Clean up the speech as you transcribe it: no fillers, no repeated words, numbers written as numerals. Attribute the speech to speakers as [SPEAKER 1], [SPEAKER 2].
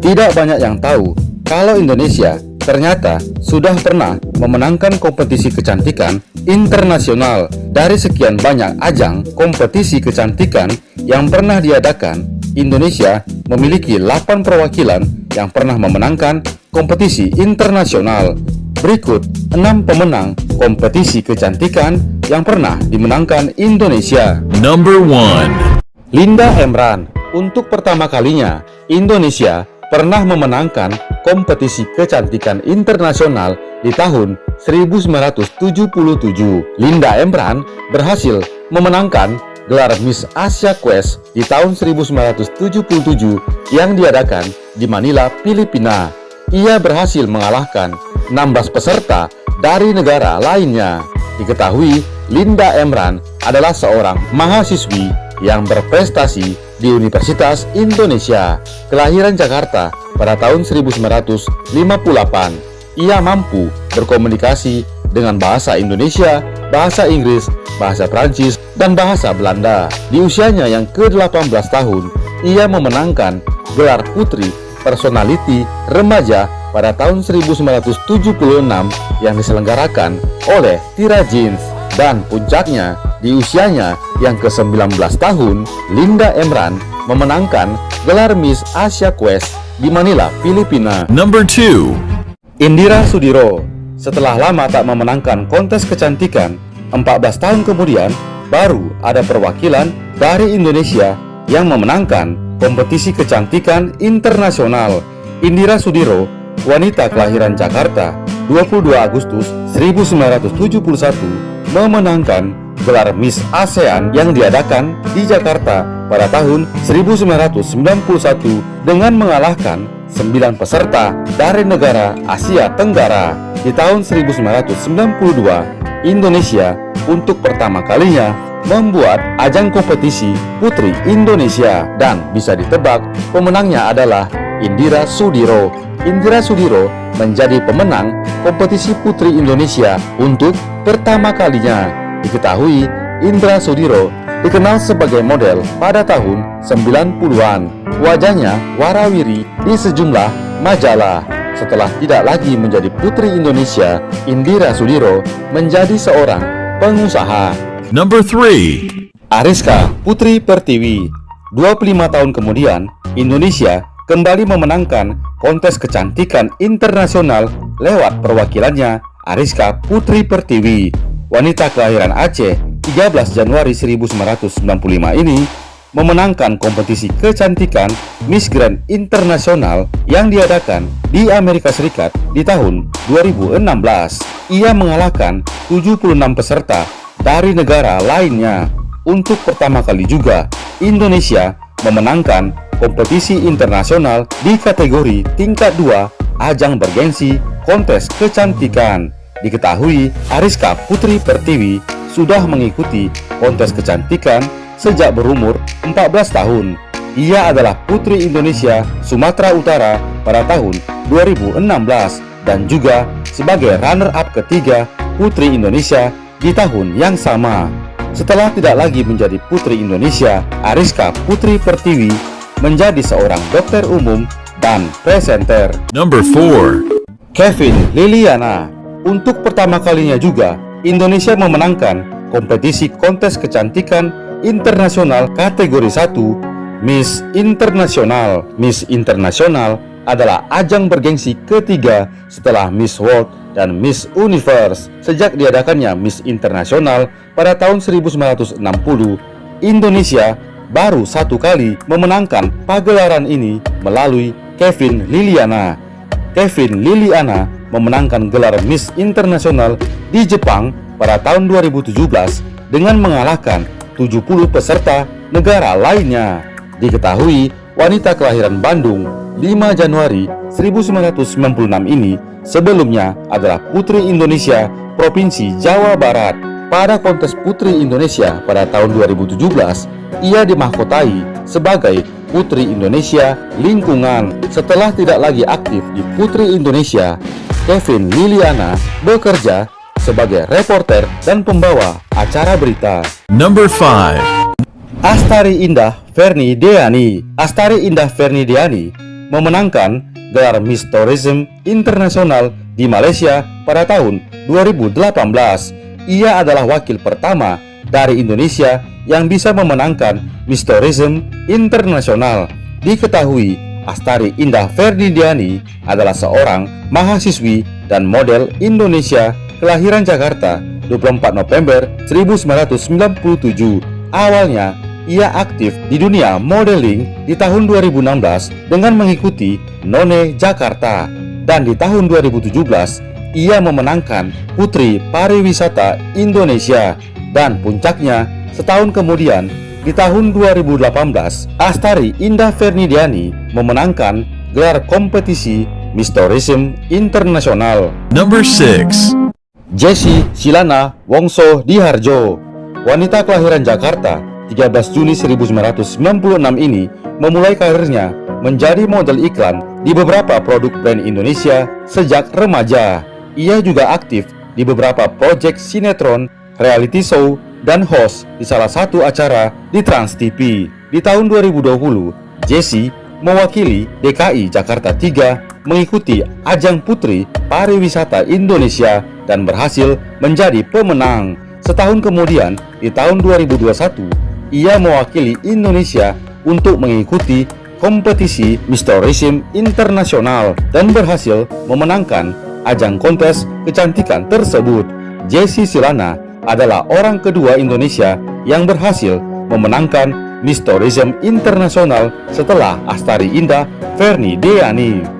[SPEAKER 1] Tidak banyak yang tahu kalau Indonesia ternyata sudah pernah memenangkan kompetisi kecantikan internasional. Dari sekian banyak ajang kompetisi kecantikan yang pernah diadakan, Indonesia memiliki 8 perwakilan yang pernah memenangkan kompetisi internasional. Berikut 6 pemenang kompetisi kecantikan yang pernah dimenangkan Indonesia.
[SPEAKER 2] Number 1.
[SPEAKER 1] Linda Emran. Untuk pertama kalinya, Indonesia pernah memenangkan kompetisi kecantikan internasional di tahun 1977. Linda Emran berhasil memenangkan gelar Miss Asia Quest di tahun 1977 yang diadakan di Manila, Filipina. Ia berhasil mengalahkan 16 peserta dari negara lainnya. Diketahui, Linda Emran adalah seorang mahasiswi yang berprestasi di Universitas Indonesia. Kelahiran Jakarta pada tahun 1958. Ia mampu berkomunikasi dengan bahasa Indonesia, bahasa Inggris, bahasa Prancis, dan bahasa Belanda. Di usianya yang ke-18 tahun, ia memenangkan gelar Putri Personality Remaja pada tahun 1976 yang diselenggarakan oleh Tira Jeans. Dan puncaknya, di usianya yang ke-19 tahun, Linda Emran memenangkan gelar Miss Asia Quest di Manila, Filipina.
[SPEAKER 2] Number 2.
[SPEAKER 1] Indira Sudiro. Setelah lama tak memenangkan kontes kecantikan, 14 tahun kemudian baru ada perwakilan dari Indonesia yang memenangkan kompetisi kecantikan internasional. Indira Sudiro, wanita kelahiran Jakarta 22 Agustus 1971, memenangkan gelar Miss ASEAN yang diadakan di Jakarta pada tahun 1991 dengan mengalahkan 9 peserta dari negara Asia Tenggara. Di tahun 1992, Indonesia untuk pertama kalinya membuat ajang kompetisi Putri Indonesia, dan bisa ditebak pemenangnya adalah Indira Sudiro. Indira Sudiro menjadi pemenang kompetisi Putri Indonesia untuk pertama kalinya. Diketahui, Indira Sudiro dikenal sebagai model pada tahun 90-an. Wajahnya warawiri di sejumlah majalah. Setelah tidak lagi menjadi Putri Indonesia, Indira Sudiro menjadi seorang pengusaha.
[SPEAKER 2] Number 3.
[SPEAKER 1] Ariska Putri Pertiwi. 25 tahun kemudian, Indonesia kembali memenangkan kontes kecantikan internasional lewat perwakilannya Ariska Putri Pertiwi. Wanita kelahiran Aceh 13 Januari 1995 ini memenangkan kompetisi kecantikan Miss Grand Internasional yang diadakan di Amerika Serikat di tahun 2016. Ia mengalahkan 76 peserta dari negara lainnya. Untuk pertama kali juga, Indonesia memenangkan kompetisi internasional di kategori tingkat 2 ajang bergengsi kontes kecantikan. Diketahui, Ariska Putri Pertiwi sudah mengikuti kontes kecantikan sejak berumur 14 tahun. Ia adalah Putri Indonesia Sumatera Utara pada tahun 2016 dan juga sebagai runner-up ketiga Putri Indonesia di tahun yang sama. Setelah tidak lagi menjadi Putri Indonesia, Ariska Putri Pertiwi menjadi seorang dokter umum dan presenter.
[SPEAKER 2] Number 4.
[SPEAKER 1] Kevin Liliana. Untuk pertama kalinya juga, Indonesia memenangkan kompetisi kontes kecantikan internasional kategori 1 Miss Internasional. Miss Internasional adalah ajang bergengsi ketiga setelah Miss World dan Miss Universe. Sejak diadakannya Miss Internasional pada tahun 1960, Indonesia baru satu kali memenangkan pagelaran ini melalui Kevin Liliana. Kevin Liliana memenangkan gelar Miss Internasional di Jepang pada tahun 2017 dengan mengalahkan 70 peserta negara lainnya. Diketahui, wanita kelahiran Bandung 5 Januari 1996 ini sebelumnya adalah Putri Indonesia Provinsi Jawa Barat. Pada kontes Putri Indonesia pada tahun 2017, ia dimahkotai sebagai Putri Indonesia Lingkungan. Setelah tidak lagi aktif di Putri Indonesia, Kevin Liliana bekerja sebagai reporter dan pembawa acara berita.
[SPEAKER 2] Number 5.
[SPEAKER 1] Astari Indah Ferni Deani. Astari Indah Ferni Deani memenangkan gelar Miss Tourism Internasional di Malaysia pada tahun 2018. Ia adalah wakil pertama dari Indonesia yang bisa memenangkan Miss Tourism Internasional. Diketahui, Astari Indah Ferdidiani adalah seorang mahasiswi dan model Indonesia kelahiran Jakarta 24 November 1997. Awalnya, ia aktif di dunia modeling di tahun 2016 dengan mengikuti None Jakarta, dan di tahun 2017 ia memenangkan Putri Pariwisata Indonesia, dan puncaknya setahun kemudian di tahun 2018 Astari Indah Ferdidiani memenangkan gelar kompetisi Miss Tourism Internasional.
[SPEAKER 2] Number 6.
[SPEAKER 1] Jessie Silana Wongso Diharjo, wanita kelahiran Jakarta 13 Juni 1996 ini memulai karirnya menjadi model iklan di beberapa produk brand Indonesia sejak remaja. Ia juga aktif di beberapa proyek sinetron, reality show, dan host di salah satu acara di Trans TV. Di tahun 2020, Jessie mewakili DKI Jakarta 3 mengikuti ajang Putri Pariwisata Indonesia dan berhasil menjadi pemenang. Setahun kemudian, di tahun 2021, ia mewakili Indonesia untuk mengikuti kompetisi Miss Tourism Internasional dan berhasil memenangkan ajang kontes kecantikan tersebut. Jessie Silana adalah orang kedua Indonesia yang berhasil memenangkan Miss Tourism Internasional setelah Astari Indah Ferdidiani.